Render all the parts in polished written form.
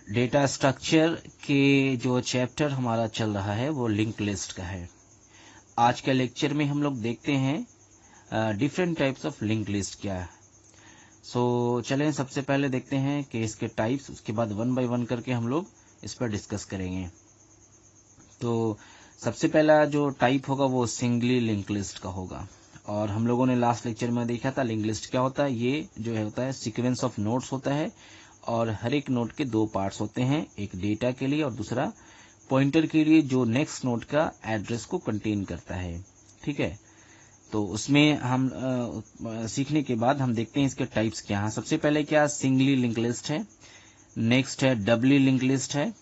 Data structure के जो chapter हमारा चल रहा है वो लिंक लिस्ट का है। आज के लेक्चर में हम लोग देखते हैं different types of link list क्या है। सो चलें सबसे पहले देखते हैं कि इसके टाइप्स, उसके बाद वन बाय वन करके हम लोग इस पर डिस्कस करेंगे। तो सबसे पहला जो टाइप होगा वो सिंगली लिंक लिस्ट का होगा। और हम लोगों ने लास्ट लेक्चर में देखा था लिंक लिस्ट क्या होता है। ये जो है होता है सीक्वेंस ऑफ नोड्स होता है और हर एक नोड के दो पार्ट्स होते हैं, एक डेटा के लिए और दूसरा पॉइंटर के लिए, जो नेक्स्ट नोड का एड्रेस को कंटेन करता है। ठीक है, तो उसमें हम सीखने के बाद हम देखते हैं इसके टाइप्स क्या हैं। सबसे पहले क्या सिंगली लिंक लिस्ट है, नेक्स्ट है डबली लिंक लिस्ट है,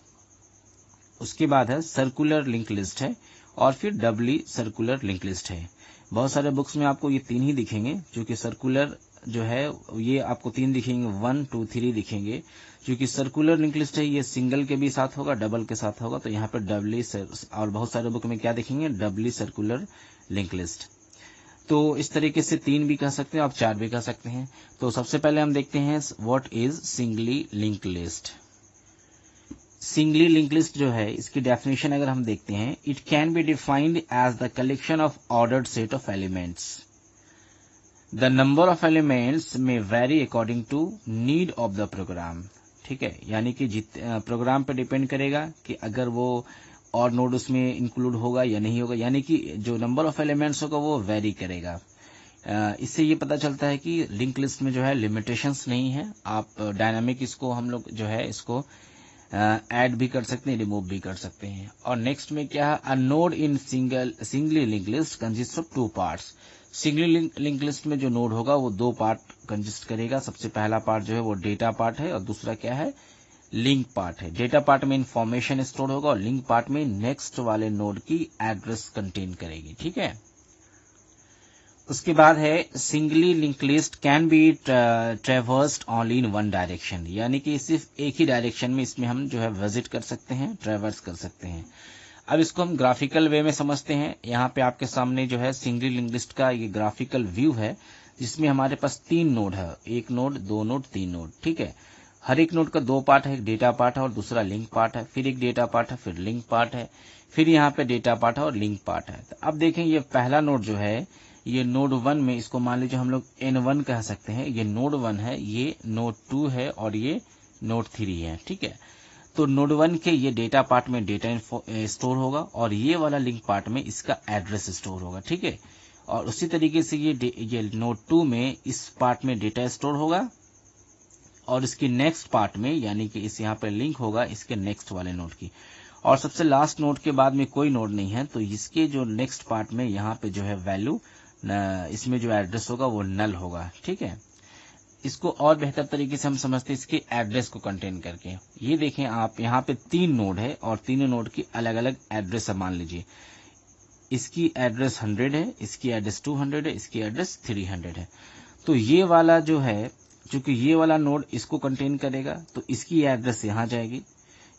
उसके बाद है सर्कुलर लिंक लिस्ट है और फिर डबली सर्कुलर लिंक लिस्ट है। बहुत सारे बुक्स में आपको ये तीन ही दिखेंगे, जो कि सर्कुलर जो है ये आपको तीन दिखेंगे, 1 2 3 दिखेंगे। जो कि सर्कुलर लिंक लिस्ट है ये सिंगल के भी साथ होगा, डबल के साथ होगा, तो यहाँ पर डबली, और बहुत सारे बुक में क्या दिखेंगे, डबली सर्कुलर लिंक लिस्ट। तो इस तरीके से तीन भी कह सकते हैं, आप चार भी कह सकते हैं। तो सबसे पहले हम देखते हैं what is singly link list. Singly link list जो है इसकी डेफिनेशन अगर हम देखते हैं, it can be defined as the collection of ordered set of elements. The number of elements may vary according to need of the program. ठीक है, यानी कि प्रोग्राम पे डिपेंड करेगा कि अगर वो और नोड उसमें इंक्लूड होगा या नहीं होगा, यानी कि जो नंबर ऑफ एलिमेंट्स होगा वो वेरी करेगा। इससे ये पता चलता है कि लिंक लिस्ट में जो है लिमिटेशंस नहीं है। आप डायनामिक इसको हम लोग जो है इसको ऐड भी कर सकते हैं, रिमूव भी कर सकते हैं। और नेक्स्ट में क्या है, a node in singly link list consist of two parts. Singly link list में जो नोड होगा वो दो पार्ट कंसिस्ट करेगा। सबसे पहला पार्ट जो है वो डेटा पार्ट है और दूसरा क्या है, लिंक पार्ट है। डेटा पार्ट में इंफॉर्मेशन स्टोर होगा और लिंक पार्ट में नेक्स्ट वाले नोड की एड्रेस कंटेन करेगी। ठीक है, उसके बाद है singly link list can be traversed only in one direction, यानी कि सिर्फ एक ही डायरेक्शन में इसमें हम जो है विजिट कर सकते हैं, ट्रेवर्स कर सकते हैं। अब इसको हम ग्राफिकल वे में समझते हैं। यहाँ पे आपके सामने जो है सिंगली लिंक लिस्ट का ये ग्राफिकल व्यू है, जिसमें हमारे पास तीन नोड है, एक नोड, दो नोड, तीन नोड। ठीक है, हर एक नोड का दो पार्ट है, एक डेटा पार्ट है और दूसरा लिंक पार्ट है, फिर एक डेटा पार्ट है, फिर लिंक पार्ट है, फिर यहाँ पे डेटा पार्ट है और लिंक पार्ट है। तो अब देखें ये पहला नोड जो है ये नोड 1 में, इसको मान लीजिए हम लोग N1 कह सकते हैं। ये नोड 1 है, ये नोड 2 है और ये नोड 3 है। ठीक है, तो नोड 1 के ये डेटा पार्ट में डेटा स्टोर होगा और ये वाला लिंक पार्ट में इसका एड्रेस स्टोर होगा। ठीक है, और उसी तरीके से ये नोड 2 में इस पार्ट में डेटा स्टोर होगा और इसकी नेक्स्ट पार्ट में, यानी कि इस यहाँ पे लिंक होगा इसके नेक्स्ट वाले नोड की। और सबसे लास्ट नोड के बाद में कोई नोड नहीं है, तो इसके जो नेक्स्ट पार्ट में यहाँ पे जो है वैल्यू, इसमें जो एड्रेस होगा वो नल होगा। ठीक है, इसको और बेहतर तरीके से हम समझते हैं इसके एड्रेस को कंटेन करके। ये देखें आप, यहाँ पे तीन नोड है और तीनों नोड की अलग अलग एड्रेस है। मान लीजिए इसकी एड्रेस 100 है, इसकी एड्रेस 200 है, इसकी एड्रेस 300 है। तो ये वाला जो है, चूंकि ये वाला नोड इसको कंटेन करेगा तो इसकी एड्रेस यहाँ जाएगी,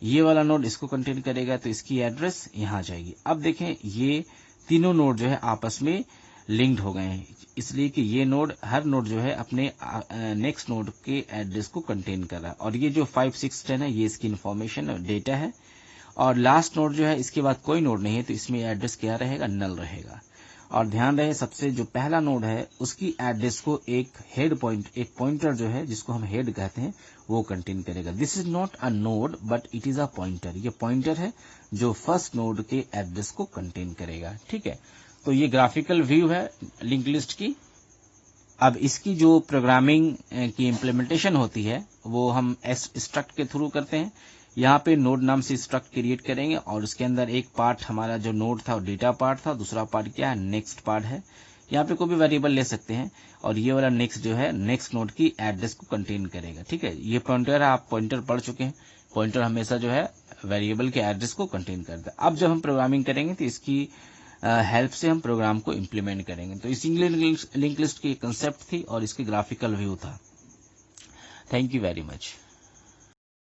ये वाला नोड इसको कंटेन करेगा तो इसकी एड्रेस यहाँ जाएगी। अब देखें ये तीनों नोड जो है आपस में लिंक्ड हो गए हैं, इसलिए कि ये नोड, हर नोड जो है अपने नेक्स्ट नोड के एड्रेस को कंटेन कर रहा है। और ये जो 5 6 10 है ये इसकी इंफॉर्मेशन और डेटा है। और लास्ट नोड जो है इसके बाद कोई नोड नहीं है, तो इसमें एड्रेस क्या रहेगा, नल रहेगा। और ध्यान रहे सबसे जो पहला नोड है उसकी एड्रेस को एक हेड पॉइंट, एक पॉइंटर जो है जिसको हम हेड कहते हैं वो कंटेन करेगा। This is not a node but it is a pointer. ये पॉइंटर है जो फर्स्ट नोड के एड्रेस को कंटेन करेगा। ठीक है, तो ये ग्राफिकल व्यू है लिंक लिस्ट की। अब इसकी जो प्रोग्रामिंग की इम्प्लीमेंटेशन होती है वो हम स्ट्रक्ट के थ्रू करते हैं। यहाँ पे नोड नाम से स्ट्रक्ट क्रिएट करेंगे और उसके अंदर एक पार्ट हमारा जो नोड था डेटा पार्ट था, दूसरा पार्ट क्या है, नेक्स्ट पार्ट है। यहाँ पे कोई भी वेरिएबल ले सकते हैं और ये वाला नेक्स्ट जो है नेक्स्ट नोड की एड्रेस को कंटेन करेगा। ठीक है, ये पॉइंटर है, आप पॉइंटर पढ़ चुके हैं। पॉइंटर हमेशा जो है वेरिएबल के एड्रेस को कंटेन करता है। अब जब हम प्रोग्रामिंग करेंगे तो इसकी हेल्प से हम प्रोग्राम को इम्प्लीमेंट करेंगे। तो सिंगली लिंक लिस्ट की कंसेप्ट थी और इसकी ग्राफिकल व्यू था। Thank you very much.